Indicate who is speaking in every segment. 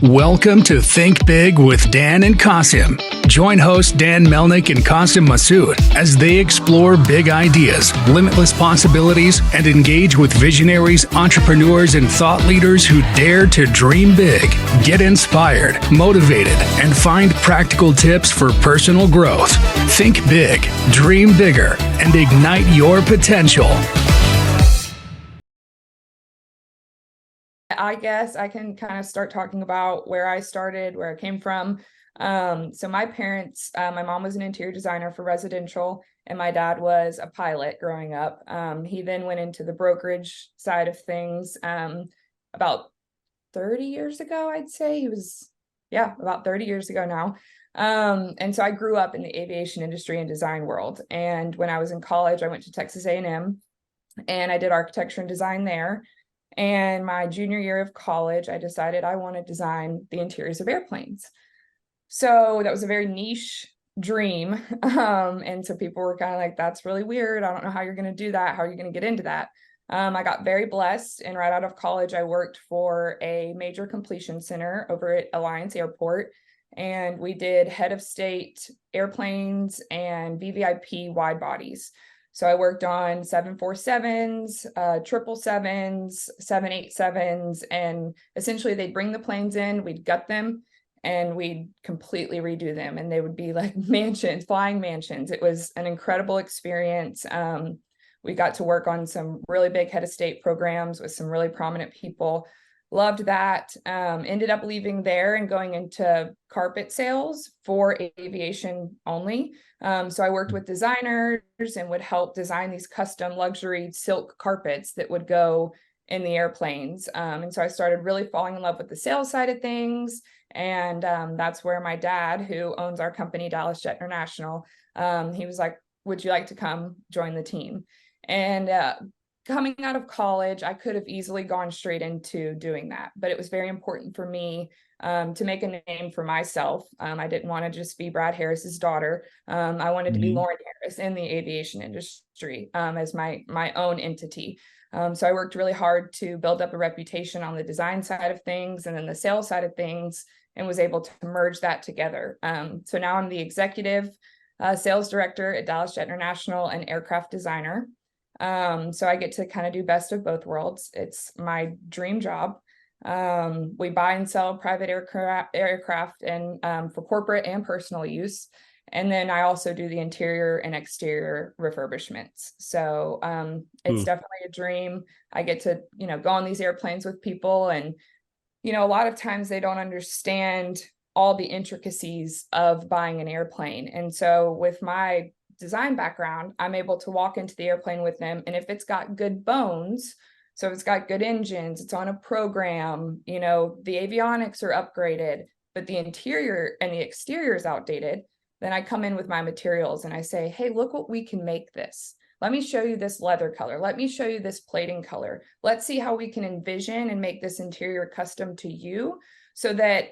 Speaker 1: Welcome to Think Big with Dan and Qasim. Join hosts Dan Melnick and Qasim Masood as they explore big ideas, limitless possibilities, and engage with visionaries, entrepreneurs, and thought leaders who dare to dream big, get inspired, motivated, and find practical tips for personal growth. Think big, dream bigger, and ignite your potential.
Speaker 2: I guess I can kind of start talking about where I started, where I came from. So my parents, my mom was an interior designer for residential, and my dad was a pilot growing up. He then went into the brokerage side of things about 30 years ago, I'd say. He was, about 30 years ago now. And so I grew up in the aviation industry and design world. And when I was in college, I went to Texas A&M and I did architecture and design there. And my junior year of college, I decided I want to design the interiors of airplanes. So that was a very niche dream. And so people were kind of like, that's really weird. I don't know how you're going to do that. How are you going to get into that? I got very blessed. And right out of college, I worked for a major completion center over at Alliance Airport. And we did head of state airplanes and VVIP wide bodies. So I worked on 747s, 777s, 787s, and essentially they'd bring the planes in, we'd gut them, and we'd completely redo them. And they would be like mansions, flying mansions. It was an incredible experience. We got to work on some really big head of state programs with some really prominent people. Loved that. Ended up leaving there and going into carpet sales for aviation only. So I worked with designers and would help design these custom luxury silk carpets that would go in the airplanes. And so I started really falling in love with the sales side of things. And that's where my dad, who owns our company, Dallas Jet International, he was like, would you like to come join the team? And coming out of college, I could have easily gone straight into doing that, but it was very important for me to make a name for myself. I didn't want to just be Brad Harris's daughter. I wanted to be Lauren Harris in the aviation industry as my own entity. So I worked really hard to build up a reputation on the design side of things and then the sales side of things, and was able to merge that together. So now I'm the executive sales director at Dallas Jet International and aircraft designer. So I get to kind of do best of both worlds. It's my dream job. We buy and sell private aircraft and for corporate and personal use. And then I also do the interior and exterior refurbishments. So it's definitely a dream. I get to, go on these airplanes with people, and, a lot of times they don't understand all the intricacies of buying an airplane. And so with my design background, I'm able to walk into the airplane with them, and if it's got good bones, so if it's got good engines, it's on a program, the avionics are upgraded, but the interior and the exterior is outdated, then I come in with my materials and I say, hey, look what we can make this. Let me show you this leather color. Let me show you this plating color. Let's see how we can envision and make this interior custom to you so that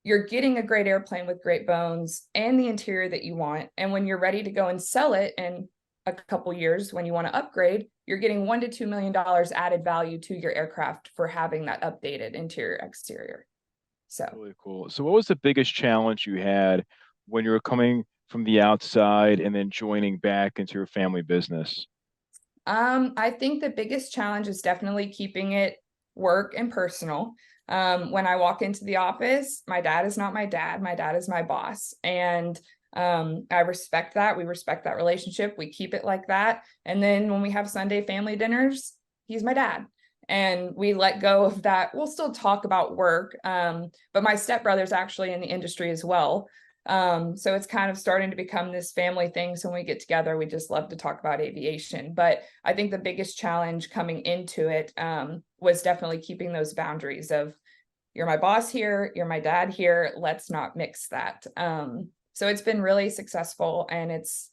Speaker 2: you're getting a great airplane with great bones and the interior that you want. And when you're ready to go and sell it in a couple years, when you want to upgrade, you're getting $1 to $2 million added value to your aircraft for having that updated interior exterior. So
Speaker 3: really cool. So what was the biggest challenge you had when you were coming from the outside and then joining back into your family business?
Speaker 2: I think the biggest challenge is definitely keeping it work and personal. When I walk into the office, my dad is not my dad. My dad is my boss. And I respect that. We respect that relationship. We keep it like that. And then when we have Sunday family dinners, he's my dad. And we let go of that. We'll still talk about work. But my stepbrother's actually in the industry as well. So it's kind of starting to become this family thing. So when we get together, we just love to talk about aviation. But I think the biggest challenge coming into it was definitely keeping those boundaries of, you're my boss here, you're my dad here, let's not mix that. So it's been really successful. And it's,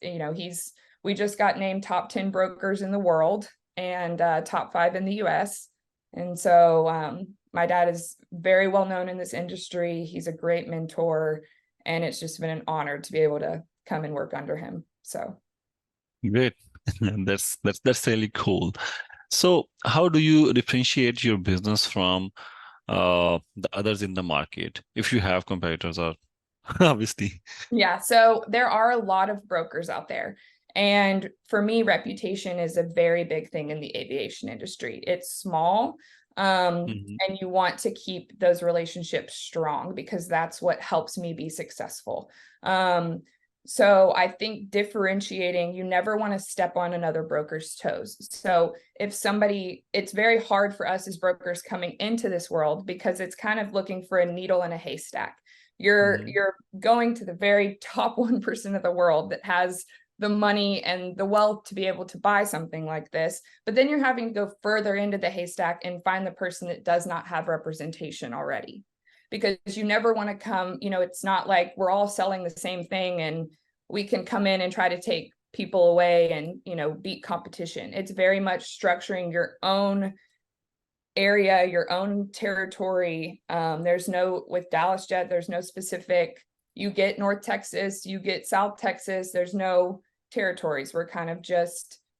Speaker 2: we just got named top 10 brokers in the world and top 5 in the US. And so my dad is very well known in this industry. He's a great mentor. And it's just been an honor to be able to come and work under him. So
Speaker 4: great. That's really cool. So how do you differentiate your business from the others in the market, if you have competitors, or obviously.
Speaker 2: Yeah, so there are a lot of brokers out there. And for me, reputation is a very big thing in the aviation industry. It's small,
Speaker 4: Mhm.
Speaker 2: and you want to keep those relationships strong because that's what helps me be successful. So I think differentiating, you never want to step on another broker's toes. So if somebody, it's very hard for us as brokers coming into this world because it's kind of looking for a needle in a haystack. You're going to the very top 1% of the world that has the money and the wealth to be able to buy something like this, but then you're having to go further into the haystack and find the person that does not have representation already, because you never want to come, it's not like we're all selling the same thing and we can come in and try to take people away and beat competition. It's very much structuring your own area, your own territory. With Dallas Jet, there's no specific, you get North Texas, you get South Texas, there's no territories. We're kind of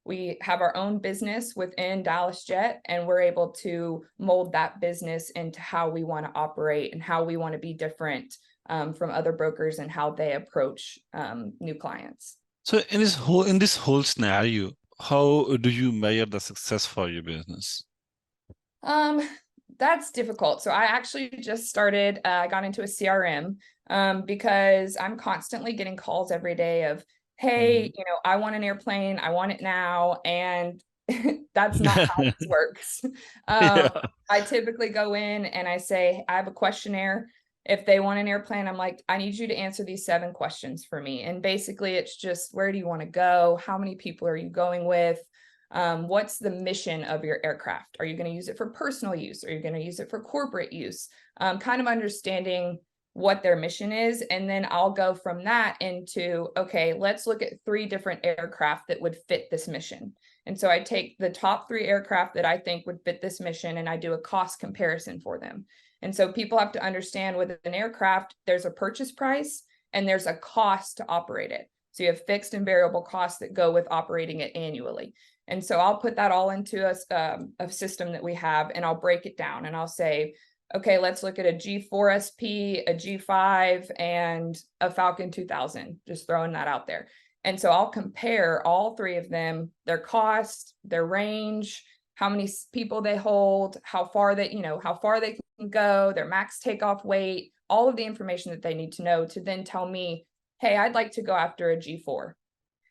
Speaker 2: we have our own business within Dallas Jet, and we're able to mold that business into how we want to operate and how we want to be different from other brokers and how they approach new clients.
Speaker 4: So in this whole scenario, how do you measure the success for your business?
Speaker 2: That's difficult. So I actually just started, I got into a CRM because I'm constantly getting calls every day of, hey, I want an airplane, I want it now. And that's not how this works.
Speaker 4: Yeah.
Speaker 2: I typically go in and I say, I have a questionnaire. If they want an airplane, I'm like, I need you to answer these 7 questions for me. And basically it's just, where do you want to go? How many people are you going with? What's the mission of your aircraft? Are you going to use it for personal use? Are you going to use it for corporate use? Kind of understanding what their mission is. And then I'll go from that into, okay, let's look at 3 different aircraft that would fit this mission. And so I take the top 3 aircraft that I think would fit this mission and I do a cost comparison for them. And so people have to understand with an aircraft, there's a purchase price and there's a cost to operate it. So you have fixed and variable costs that go with operating it annually. And so I'll put that all into a system that we have, and I'll break it down and I'll say, okay, let's look at a G4 SP, a G5, and a Falcon 2000, just throwing that out there. And so I'll compare all 3 of them, their cost, their range, how many people they hold, how far they can go, their max takeoff weight, all of the information that they need to know to then tell me, hey, I'd like to go after a G4.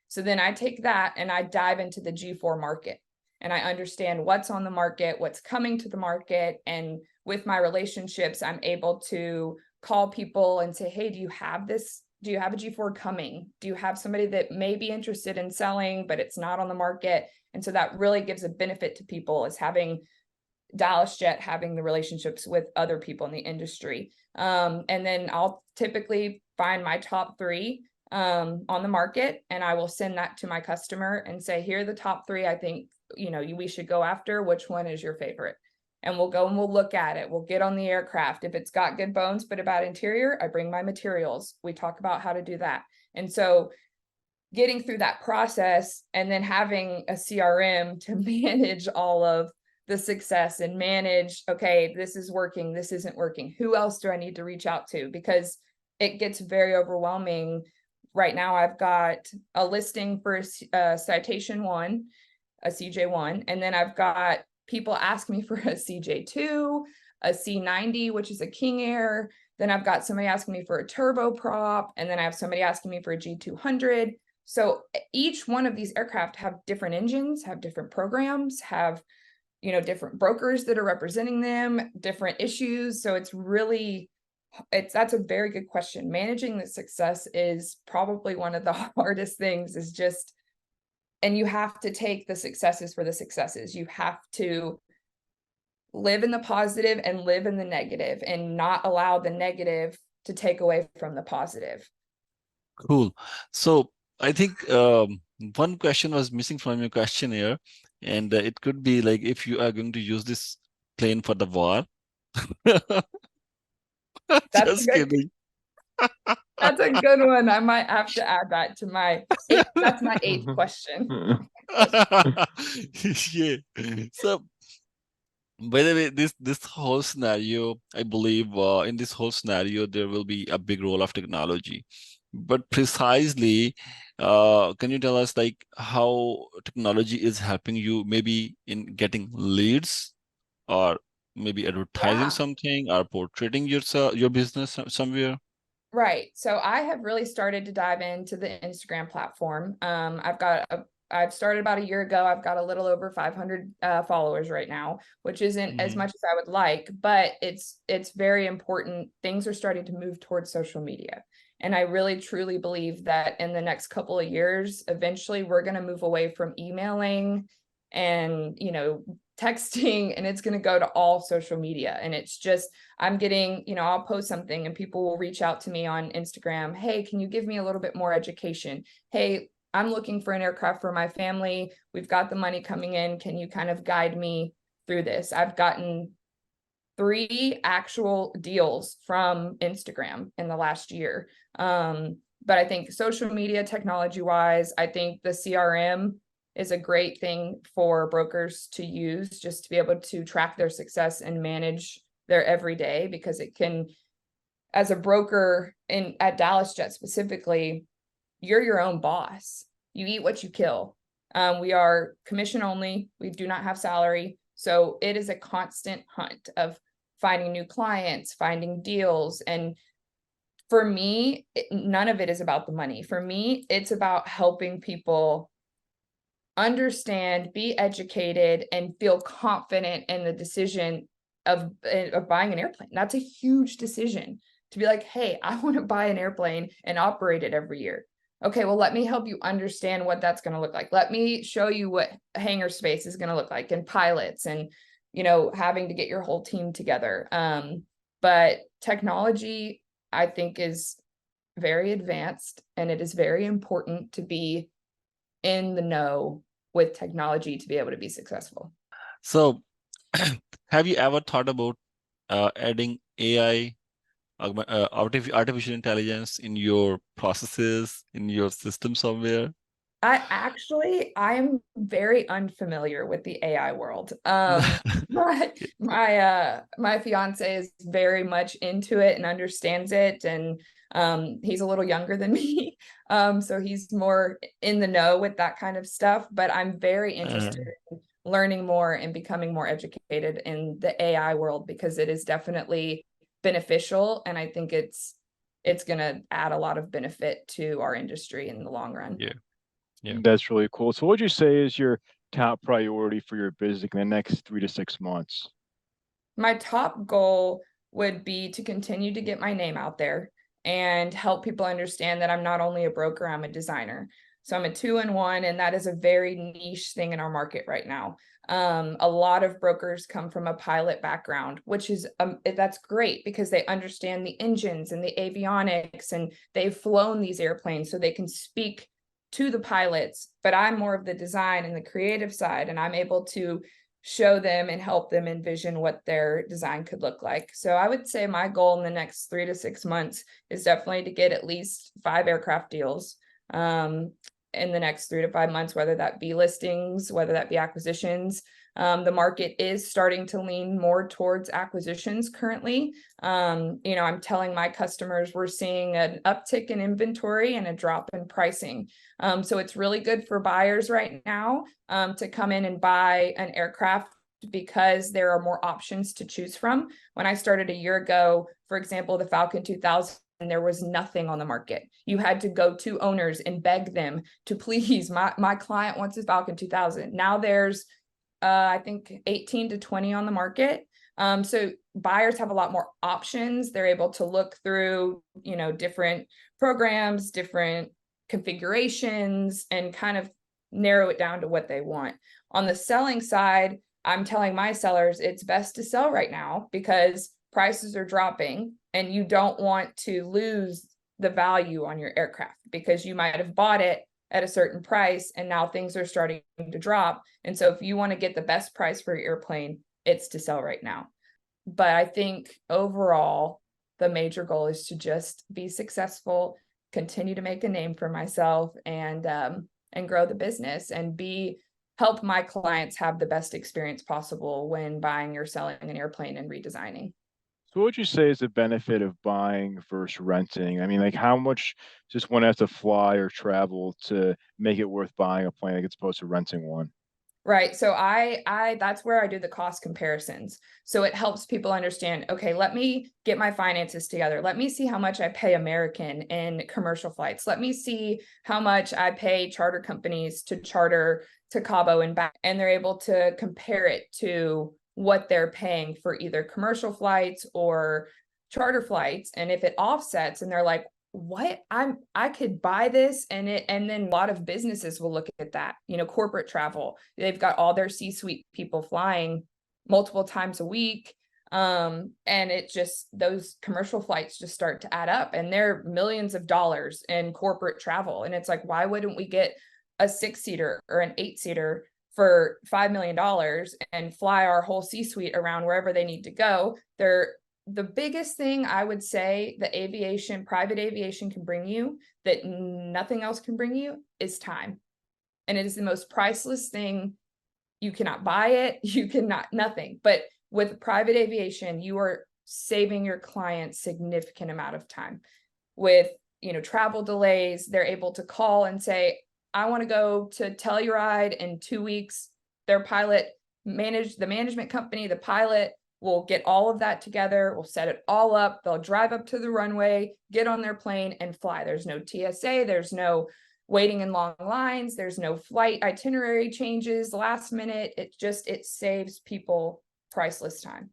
Speaker 2: So then I take that and I dive into the G4 market and I understand what's on the market, what's coming to the market. And with my relationships, I'm able to call people and say, hey, do you have this? Do you have a G4 coming? Do you have somebody that may be interested in selling, but it's not on the market? And so that really gives a benefit to people, is having Dallas Jet, having the relationships with other people in the industry. And then I'll typically find my top 3 on the market, and I will send that to my customer and say, here are the top 3 I think we should go after. Which one is your favorite? And we'll go and we'll look at it. We'll get on the aircraft. If it's got good bones but a bad interior, I bring my materials. We talk about how to do that. And so getting through that process and then having a CRM to manage all of the success and manage, okay, this is working, this isn't working, who else do I need to reach out to? Because it gets very overwhelming. Right now I've got a listing for a Citation 1, a CJ1, and then I've got people ask me for a CJ2, a C90, which is a King Air. Then I've got somebody asking me for a turboprop, and then I have somebody asking me for a G200. So each one of these aircraft have different engines, have different programs, have different brokers that are representing them, different issues. So that's a very good question. Managing the success is probably one of the hardest things, is just, and you have to take the successes for the successes. You have to live in the positive and live in the negative and not allow the negative to take away from the positive.
Speaker 4: Cool. So I think one question was missing from your questionnaire, and it could be like, if you are going to use this plane for the war. Just kidding.
Speaker 2: That's a good one. I might have to add that to that's my 8th question.
Speaker 4: Yeah. So By the way, this whole scenario, I believe, in this whole scenario, there will be a big role of technology. But precisely, can you tell us like how technology is helping you maybe in getting leads, or maybe advertising
Speaker 2: Yeah.
Speaker 4: something, or portraying your business somewhere?
Speaker 2: Right. So I have really started to dive into the Instagram platform. I've started about a year ago. I've got a little over 500 followers right now, which isn't as
Speaker 4: Hmm.
Speaker 2: much as I would like, but it's very important. Things are starting to move towards social media. And I really truly believe that in the next couple of years, eventually we're going to move away from emailing and, texting, and it's going to go to all social media. And it's just, I'm getting, I'll post something and people will reach out to me on Instagram. Hey, can you give me a little bit more education? Hey, I'm looking for an aircraft for my family. We've got the money coming in. Can you kind of guide me through this? I've gotten 3 actual deals from Instagram in the last year. But I think social media technology wise, I think the CRM is a great thing for brokers to use just to be able to track their success and manage their everyday, because it can, as a broker at Dallas Jet specifically, you're your own boss. You eat what you kill. We are commission only. We do not have salary. So it is a constant hunt of finding new clients, finding deals. And for me, none of it is about the money. For me, it's about helping people understand, be educated, and feel confident in the decision of buying an airplane. That's a huge decision to be like, hey, I want to buy an airplane and operate it every year. Okay, well, let me help you understand what that's going to look like. Let me show you what hangar space is going to look like, and pilots, and having to get your whole team together. But technology, I think, is very advanced, and it is very important to be in the know with technology to be able to be successful.
Speaker 4: So, have you ever thought about adding AI, artificial intelligence in your processes, in your system somewhere?
Speaker 2: I am very unfamiliar with the AI world. My fiance is very much into it and understands it, and he's a little younger than me. So he's more in the know with that kind of stuff, but I'm very
Speaker 4: Uh,
Speaker 2: interested in learning more and becoming more educated in the AI world, because it is definitely beneficial, and I think it's going to add a lot of benefit to our industry in the long run.
Speaker 4: yeah, yeah.
Speaker 3: That's really cool. So, what would you say is your top priority for your business in the next 3 to 6 months?
Speaker 2: My top goal would be to continue to get my name out there and help people understand that I'm not only a broker, I'm a designer. So I'm a 2-in-1, and that is a very niche thing in our market right now. A lot of brokers come from a pilot background, which is that's great because they understand the engines and the avionics, and they've flown these airplanes, so they can speak to the pilots. But I'm more of the design and the creative side, and I'm able to show them and help them envision what their design could look like. So I would say my goal in the next 3 to 6 months is definitely to get at least 5 aircraft deals in the next 3 to 5 months, whether that be listings, whether that be acquisitions. The market is starting to lean more towards acquisitions currently. I'm telling my customers we're seeing an uptick in inventory and a drop in pricing. So it's really good for buyers right now to come in and buy an aircraft, because there are more options to choose from. When I started a year ago, for example, the Falcon 2000, there was nothing on the market. You had to go to owners and beg them to please, my client wants a Falcon 2000. Now there's I think 18 to 20 on the market. So buyers have a lot more options. They're able to look through, different programs, different configurations, and kind of narrow it down to what they want. On the selling side, I'm telling my sellers it's best to sell right now because prices are dropping, and you don't want to lose the value on your aircraft, because you might have bought it at a certain price and now things are starting to drop. And so if you want to get the best price for your airplane, it's to sell right now. But I think overall, the major goal is to just be successful, continue to make a name for myself, and grow the business, and be help my clients have the best experience possible when buying or selling an airplane and redesigning.
Speaker 3: So what would you say is the benefit of buying versus renting? I mean, like how much does one have to fly or travel to make it worth buying a plane like as opposed to renting one?
Speaker 2: Right. So I that's where I do the cost comparisons. So it helps people understand, okay, let me get my finances together. Let me see how much I pay American in commercial flights. Let me see how much I pay charter companies to charter to Cabo and back. And they're able to compare it to what they're paying for either commercial flights or charter flights. And if it offsets and they're like, what, I could buy this, and then a lot of businesses will look at that, corporate travel, they've got all their C-suite people flying multiple times a week, and it just, those commercial flights just start to add up, and they're millions of dollars in corporate travel, and it's like, why wouldn't we get a 6-seater or an 8-seater for $5 million and fly our whole C-suite around wherever they need to go? The biggest thing I would say that private aviation can bring you that nothing else can bring you is time. And it is the most priceless thing. You cannot buy it, you cannot, nothing. But with private aviation, you are saving your clients significant amount of time. With, travel delays, they're able to call and say, I want to go to Telluride in 2 weeks. Their pilot the management company, the pilot will get all of that together. We'll set it all up. They'll drive up to the runway, get on their plane and fly. There's no TSA. There's no waiting in long lines. There's no flight itinerary changes last minute. It saves people priceless time.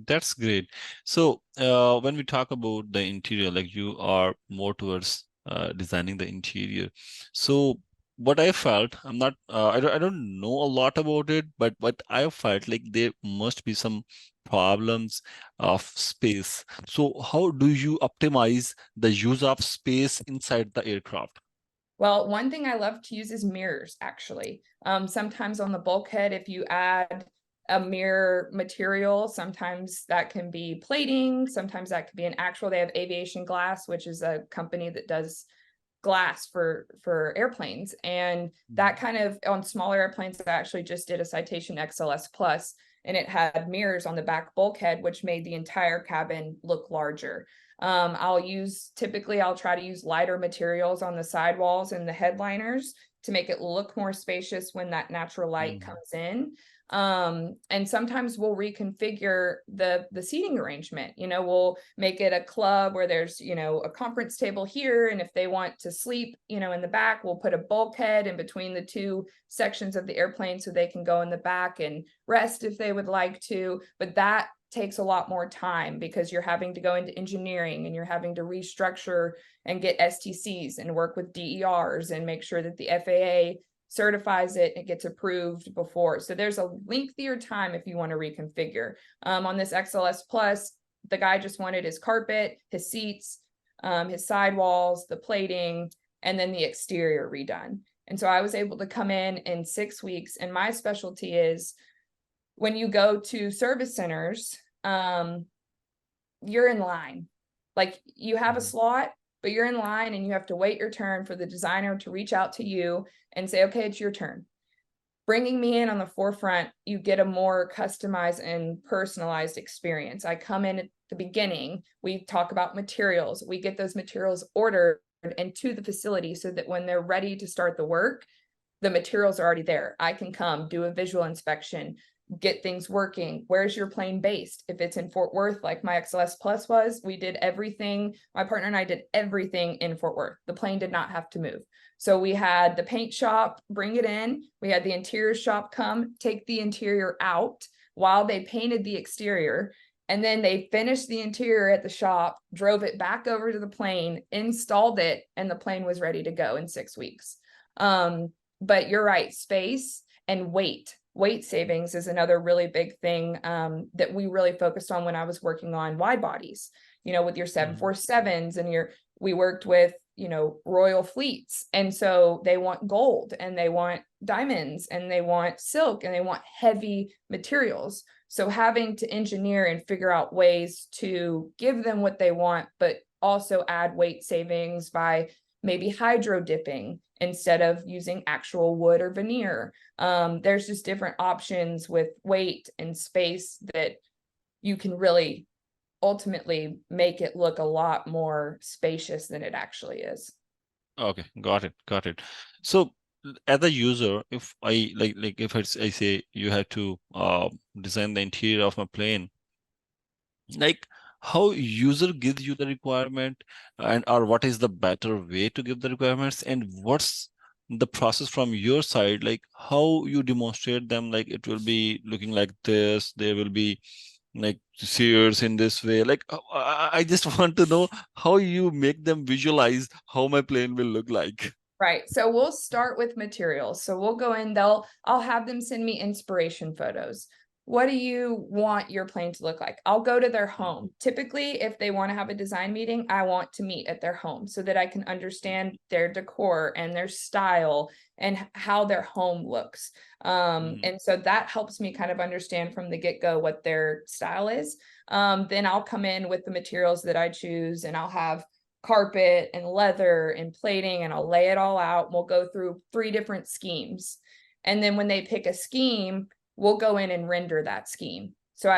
Speaker 4: That's great. So when we talk about the interior, like you are more towards designing the interior. So what I felt, I'm not, I don't know a lot about it, but what I felt like there must be some problems of space. So how do you optimize the use of space inside the aircraft?
Speaker 2: Well, one thing I love to use is mirrors, actually. Sometimes on the bulkhead, if you add a mirror material, sometimes that can be plating, sometimes that could be an actual, they have Aviation Glass, which is a company that does glass for airplanes, and that kind of, on smaller airplanes, I actually just did a Citation XLS Plus, and it had mirrors on the back bulkhead, which made the entire cabin look larger. Typically I'll try to use lighter materials on the sidewalls and the headliners to make it look more spacious when that natural light comes in. And sometimes we'll reconfigure the seating arrangement. We'll make it a club where there's, a conference table here. And if they want to sleep, in the back, we'll put a bulkhead in between the two sections of the airplane so they can go in the back and rest if they would like to. But that takes a lot more time because you're having to go into engineering and you're having to restructure and get STCs and work with DERs and make sure that the FAA certifies it, it gets approved before. So there's a lengthier time if you want to reconfigure. On this XLS Plus, the guy just wanted his carpet, his seats, his sidewalls, the plating, and then the exterior redone. And so I was able to come in 6 weeks. And my specialty is when you go to service centers, you're in line. Like you have a slot, but you're in line and you have to wait your turn for the designer to reach out to you and say, okay, it's your turn. Bringing me in on the forefront, you get a more customized and personalized experience. I come in at the beginning, we talk about materials, we get those materials ordered into the facility so that when they're ready to start the work, the materials are already there. I can come do a visual inspection, get things working. Where's your plane based? If it's in Fort Worth, like my XLS Plus was, we did everything. My partner and I did everything in Fort Worth. The plane did not have to move. So we had the paint shop bring it in. We had the interior shop come take the interior out while they painted the exterior. And then they finished the interior at the shop, drove it back over to the plane, installed it, and the plane was ready to go in 6 weeks. But you're right, space and weight savings is another really big thing that we really focused on when I was working on wide bodies, with your 747s and we worked with, Royal Fleets. And so they want gold and they want diamonds and they want silk and they want heavy materials. So having to engineer and figure out ways to give them what they want, but also add weight savings by maybe hydro dipping instead of using actual wood or veneer. There's just different options with weight and space that you can really ultimately make it look a lot more spacious than it actually is.
Speaker 4: Okay, got it. So as a user, if I like if I say you had to design the interior of my plane, like how user gives you the requirement, and or what is the better way to give the requirements, and what's the process from your side, like how you demonstrate them, like it will be looking like this, there will be like sears in this way, like I just want to know how you make them visualize how my plane will look like.
Speaker 2: Right. So we'll start with materials. So we'll go in, I'll have them send me inspiration photos. What do you want your plane to look like? I'll go to their home. Typically, if they want to have a design meeting, I want to meet at their home so that I can understand their decor and their style and how their home looks. And so that helps me kind of understand from the get-go what their style is. Then I'll come in with the materials that I choose, and I'll have carpet and leather and plating, and I'll lay it all out. We'll go through 3 different schemes. And then when they pick a scheme, we'll go in and render that scheme. So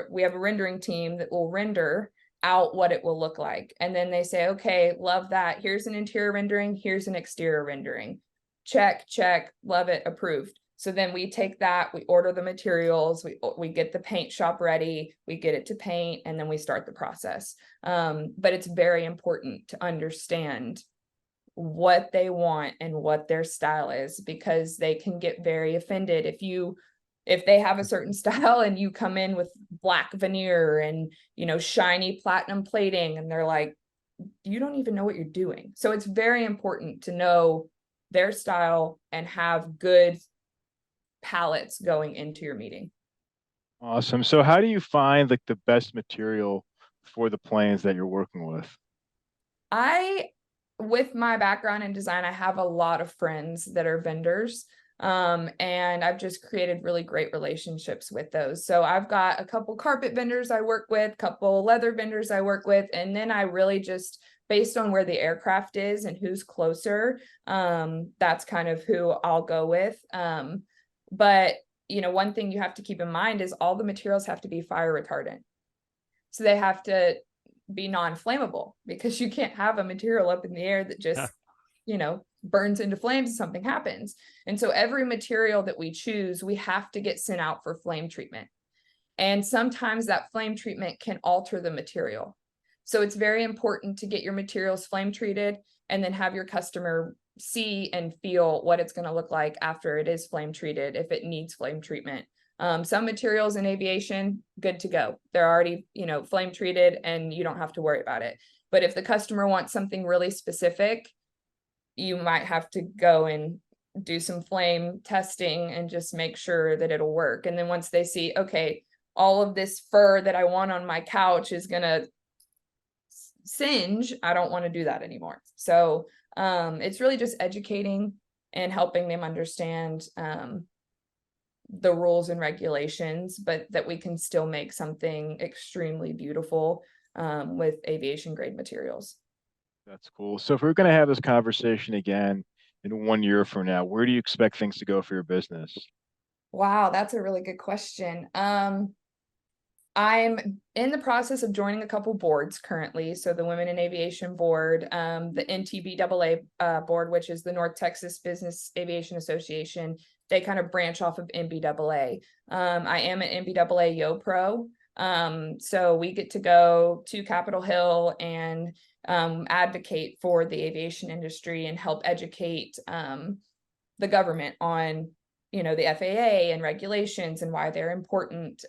Speaker 2: we have a rendering team that will render out what it will look like. And then they say, okay, love that. Here's an interior rendering. Here's an exterior rendering. Check, love it, approved. So then we take that, we order the materials, we get the paint shop ready, we get it to paint, and then we start the process. But it's very important to understand what they want and what their style is, because they can get very offended if they have a certain style and you come in with black veneer and, shiny platinum plating, and they're like, you don't even know what you're doing. So it's very important to know their style and have good palettes going into your meeting.
Speaker 3: Awesome. So how do you find like the best material for the planes that you're working with?
Speaker 2: With my background in design, I have a lot of friends that are vendors. And I've just created really great relationships with those. So I've got a couple carpet vendors I work with, couple leather vendors I work with, and then I really just, based on where the aircraft is and who's closer, that's kind of who I'll go with. But one thing you have to keep in mind is all the materials have to be fire retardant. So they have to be non-flammable, because you can't have a material up in the air that just, burns into flames if something happens. And so every material that we choose, we have to get sent out for flame treatment. And sometimes that flame treatment can alter the material. So it's very important to get your materials flame treated and then have your customer see and feel what it's going to look like after it is flame treated, if it needs flame treatment. Some materials in aviation, good to go. They're already, flame treated and you don't have to worry about it. But if the customer wants something really specific, you might have to go and do some flame testing and just make sure that it'll work. And then once they see, okay, all of this fur that I want on my couch is going to singe, I don't want to do that anymore. So it's really just educating and helping them understand the rules and regulations, but that we can still make something extremely beautiful with aviation grade materials.
Speaker 3: That's cool. So if we're going to have this conversation again in 1 year from now, where do you expect things to go for your business?
Speaker 2: Wow, that's a really good question. I'm in the process of joining a couple boards currently. So the Women in Aviation Board, the NTBAA board, which is the North Texas Business Aviation Association. They kind of branch off of NBAA. I am an NBAA YoPro. So we get to go to Capitol Hill and advocate for the aviation industry and help educate the government on, the FAA and regulations and why they're important.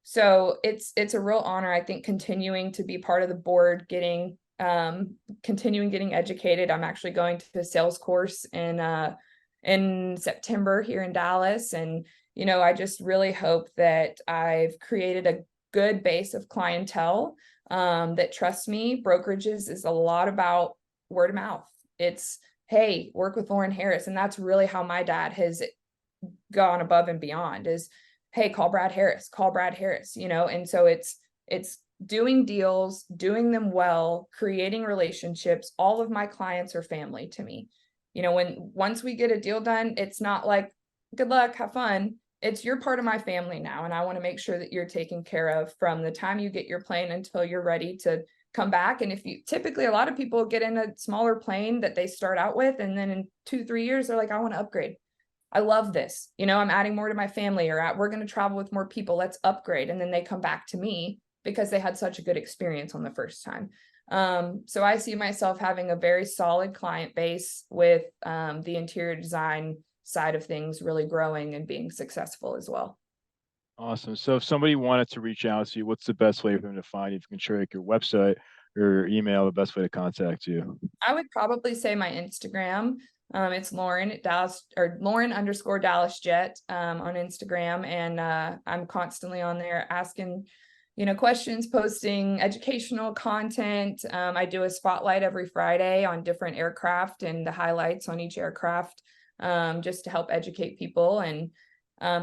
Speaker 2: So it's a real honor, I think, continuing to be part of the board, continuing getting educated. I'm actually going to a sales course in September here in Dallas. And, I just really hope that I've created a good base of clientele that trusts me. Brokerages is a lot about word of mouth. It's, hey, work with Lauren Harris. And that's really how my dad has gone above and beyond is, hey, call Brad Harris, and so it's doing deals, doing them well, creating relationships. All of my clients are family to me. You know, once we get a deal done, it's not like, good luck, have fun. It's you're part of my family now. And I want to make sure that you're taken care of from the time you get your plane until you're ready to come back. And if you typically, a lot of people get in a smaller plane that they start out with, and then in 2-3 years, they're like, I want to upgrade. I love this. You know, I'm adding more to my family, or we're going to travel with more people. Let's upgrade. And then they come back to me because they had such a good experience on the first time. So I see myself having a very solid client base with the interior design side of things really growing and being successful as well.
Speaker 3: Awesome. So if somebody wanted to reach out to you, what's the best way for them to find you? If you can share like your website or your email, the best way to contact you.
Speaker 2: I would probably say my Instagram. It's Lauren Dallas, or Lauren_Dallas Jet on Instagram. And I'm constantly on there asking, you know, questions, posting educational content. I do a spotlight every Friday on different aircraft and the highlights on each aircraft, just to help educate people. And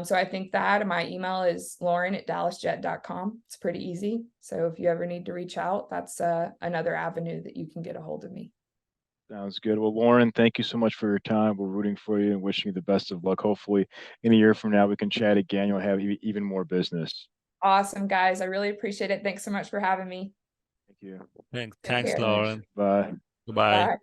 Speaker 2: so I think that my email is lauren@dallasjet.com. It's pretty easy. So if you ever need to reach out, that's another avenue that you can get a hold of me.
Speaker 3: Sounds good. Well, Lauren, thank you so much for your time. We're rooting for you and wishing you the best of luck. Hopefully, in a year from now, we can chat again. You'll have even more business.
Speaker 2: Awesome, guys. I really appreciate it. Thanks so much for having me.
Speaker 3: Thank you.
Speaker 4: Thanks,
Speaker 2: Take care.
Speaker 4: Lauren.
Speaker 3: Bye.
Speaker 4: Goodbye.
Speaker 2: Bye.